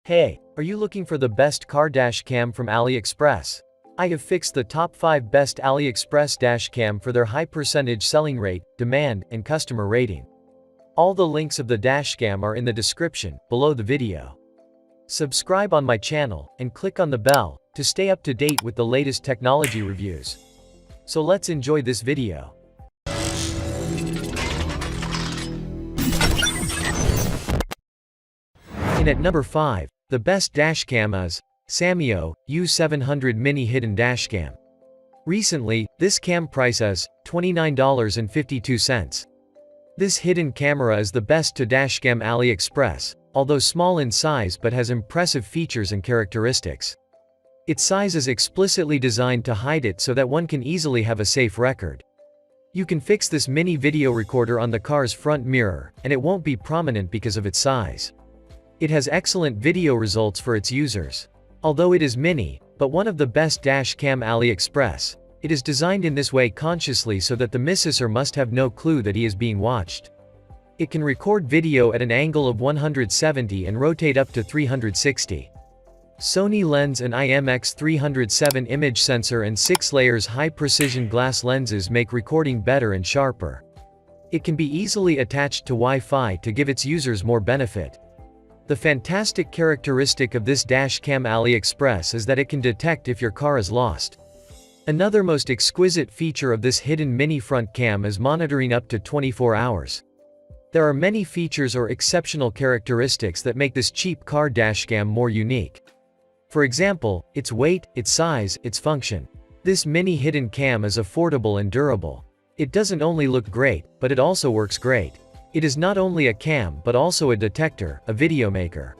Hey, are you looking for the best car dash cam from Aliexpress? I have fixed the top 5 best Aliexpress dash cam for their high percentage selling rate, demand, and customer rating. All the links of the dash cam are in the description, below the video. Subscribe on my channel, and click on the bell, to stay up to date with the latest technology reviews. So let's enjoy this video. And at number 5, the best dash cam is Sameuo U700 Mini Hidden Dash Cam. Recently, this cam price is $29.52. This hidden camera is the best to dash cam Aliexpress, although small in size but has impressive features and characteristics. Its size is explicitly designed to hide it so that one can easily have a safe record. You can fix this mini video recorder on the car's front mirror, and it won't be prominent because of its size. It has excellent video results for its users. Although it is mini, but one of the best dash cam Aliexpress, it is designed in this way consciously so that the missusser must have no clue that he is being watched. It can record video at an angle of 170 and rotate up to 360. Sony lens and IMX307 image sensor and 6 layers high-precision glass lenses make recording better and sharper. It can be easily attached to Wi-Fi to give its users more benefit. The fantastic characteristic of this dash cam Aliexpress is that it can detect if your car is lost. Another most exquisite feature of this hidden mini front cam is monitoring up to 24 hours. There are many features or exceptional characteristics that make this cheap car dash cam more unique. For example, its weight, its size, its function. This mini hidden cam is affordable and durable. It doesn't only look great, but it also works great. It is not only a cam but also a detector, a video maker.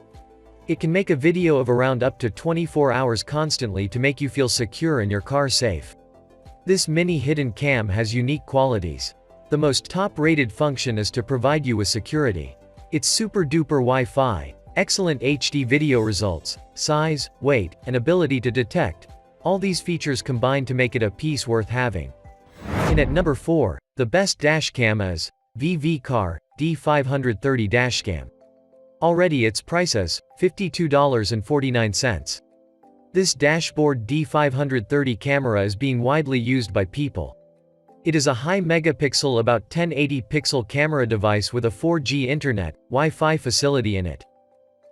It can make a video of around up to 24 hours constantly to make you feel secure and your car safe. This mini hidden cam has unique qualities. The most top-rated function is to provide you with security. Its super-duper Wi-Fi, excellent HD video results, size, weight, and ability to detect. All these features combine to make it a piece worth having. And at number 4, the best dash cam is VVCAR D530 Dash Cam. Already its price is $52.49. This dashboard D530 camera is being widely used by people. It is a high megapixel about 1080 pixel camera device with a 4G internet, Wi-Fi facility in it.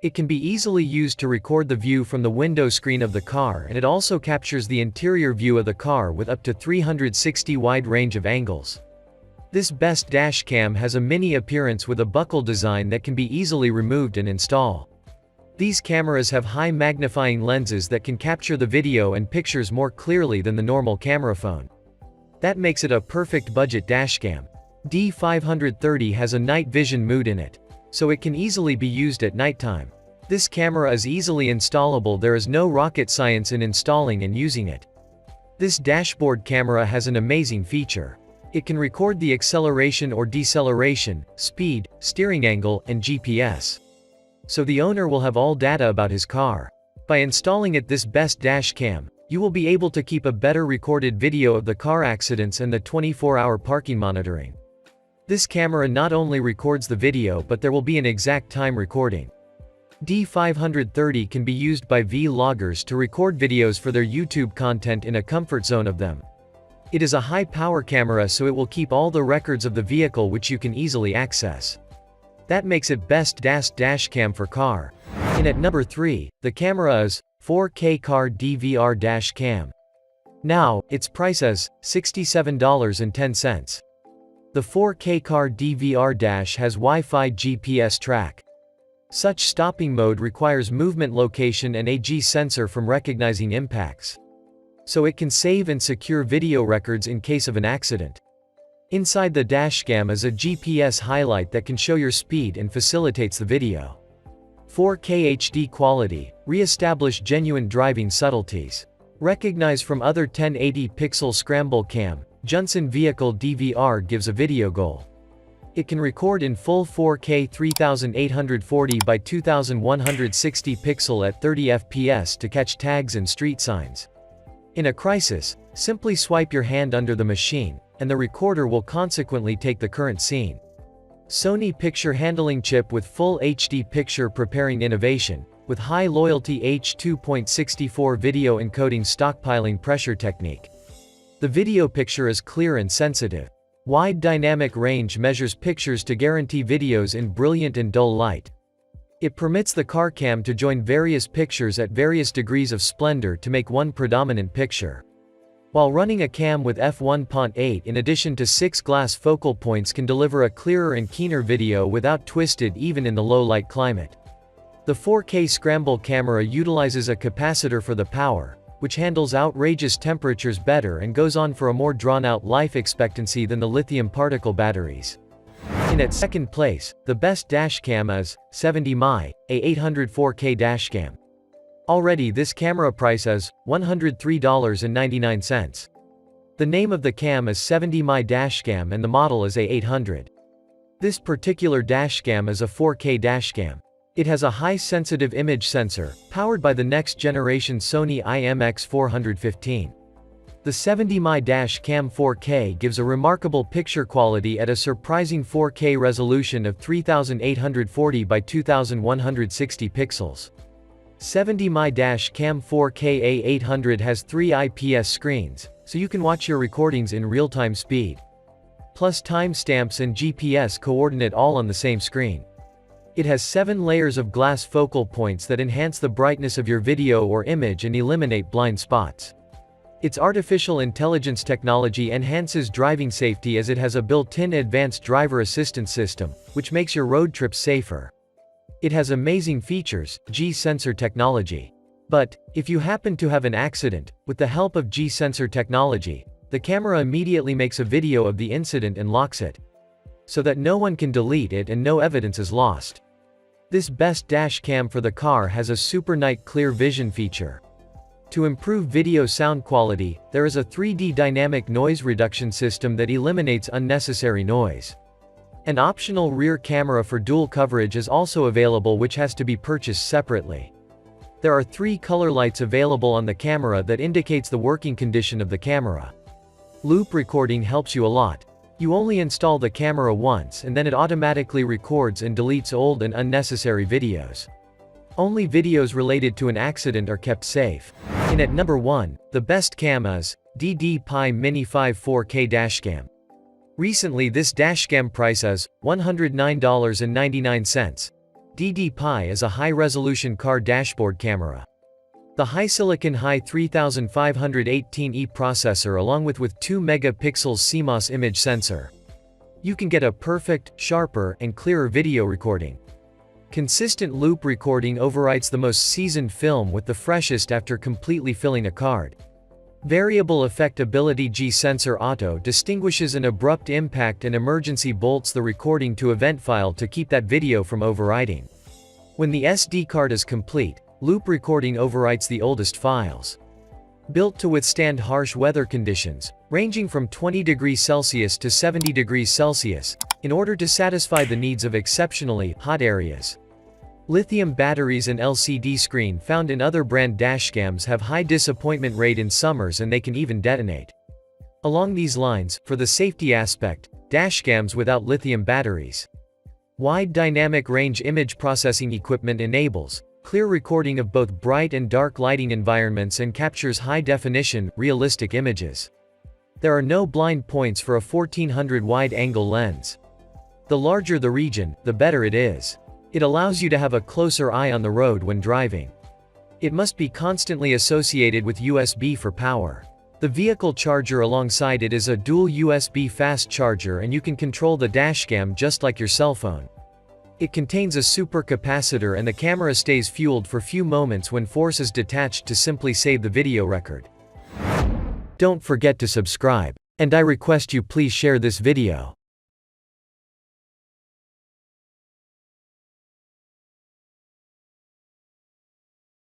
It can be easily used to record the view from the window screen of the car, and it also captures the interior view of the car with up to 360 wide range of angles. This best dash cam has a mini appearance with a buckle design that can be easily removed and install. These cameras have high magnifying lenses that can capture the video and pictures more clearly than the normal camera phone. That makes it a perfect budget dash cam. D530 has a night vision mode in it, so it can easily be used at nighttime. This camera is easily installable. There is no rocket science in installing and using it. This dashboard camera has an amazing feature. It can record the acceleration or deceleration, speed, steering angle, and GPS. So the owner will have all data about his car. By installing this best dash cam, you will be able to keep a better recorded video of the car accidents and the 24-hour parking monitoring. This camera not only records the video but there will be an exact time recording. D530 can be used by vloggers to record videos for their YouTube content in a comfort zone of them. It is a high-power camera, so it will keep all the records of the vehicle which you can easily access. That makes it best dash cam for car. And at number 3, the camera is 4K Car DVR Dash Cam. Now, its price is $67.10. The 4K Car DVR Dash has Wi-Fi GPS track. Such stopping mode requires movement location and a G sensor from recognizing impacts. So it can save and secure video records in case of an accident. Inside the dash cam is a GPS highlight that can show your speed and facilitates the video. 4K HD quality, re-establish genuine driving subtleties. Recognize from other 1080 pixel scramble cam, Johnson Vehicle DVR gives a video goal. It can record in full 4K 3840 by 2160 pixel at 30 fps to catch tags and street signs. In a crisis, simply swipe your hand under the machine, and the recorder will consequently take the current scene. Sony picture handling chip with full HD picture preparing innovation, with high-loyalty H.2.64 video encoding stockpiling pressure technique. The video picture is clear and sensitive. Wide dynamic range measures pictures to guarantee videos in brilliant and dull light. It permits the car cam to join various pictures at various degrees of splendor to make one predominant picture. While running a cam with f1.8 in addition to 6 glass focal points can deliver a clearer and keener video without twisted even in the low light climate. The 4K scramble camera utilizes a capacitor for the power, which handles outrageous temperatures better and goes on for a more drawn-out life expectancy than the lithium particle batteries. In at second place, the best dash cam is 70mm, a 800 4K dash cam. Already this camera price is $103.99. The name of the cam is 70mm dash cam and the model is A800. This particular dash cam is a 4K dash cam. It has a high-sensitive image sensor, powered by the next-generation Sony IMX415. The 70mm dash cam 4K gives a remarkable picture quality at a surprising 4K resolution of 3840 by 2160 pixels. 70mm dash cam 4K A800 has 3 IPS screens, so you can watch your recordings in real-time speed. Plus timestamps and GPS coordinate all on the same screen. It has 7 layers of glass focal points that enhance the brightness of your video or image and eliminate blind spots. Its artificial intelligence technology enhances driving safety as it has a built-in advanced driver assistance system, which makes your road trips safer. It has amazing features, G-sensor technology. But, if you happen to have an accident, with the help of G-sensor technology, the camera immediately makes a video of the incident and locks it, so that no one can delete it and no evidence is lost. This best dash cam for the car has a super night clear vision feature. To improve video sound quality, there is a 3D dynamic noise reduction system that eliminates unnecessary noise. An optional rear camera for dual coverage is also available, which has to be purchased separately. There are 3 color lights available on the camera that indicates the working condition of the camera. Loop recording helps you a lot. You only install the camera once and then it automatically records and deletes old and unnecessary videos. Only videos related to an accident are kept safe. In at number 1, the best cam is DDPAI Mini 5 4K Dashcam. Recently this dashcam price is $109.99. DDPAI is a high-resolution car dashboard camera. The HiSilicon Hi 3518E processor along with 2-megapixels CMOS image sensor. You can get a perfect, sharper, and clearer video recording. Consistent loop recording overwrites the most seasoned film with the freshest after completely filling a card. Variable effectability G-sensor auto distinguishes an abrupt impact and emergency bolts the recording to event file to keep that video from overwriting. When the SD card is complete, loop recording overwrites the oldest files. Built to withstand harsh weather conditions, ranging from 20 degrees Celsius to 70 degrees Celsius, in order to satisfy the needs of exceptionally hot areas. Lithium batteries and LCD screen found in other brand dashcams have high disappointment rate in summers and they can even detonate. Along these lines, for the safety aspect, dashcams without lithium batteries. Wide dynamic range image processing equipment enables clear recording of both bright and dark lighting environments and captures high-definition, realistic images. There are no blind points for a 1400 wide-angle lens. The larger the region, the better it is. It allows you to have a closer eye on the road when driving. It must be constantly associated with USB for power. The vehicle charger alongside it is a dual USB fast charger and you can control the dashcam just like your cell phone. It contains a supercapacitor and the camera stays fueled for few moments when force is detached to simply save the video record. Don't forget to subscribe. And I request you please share this video.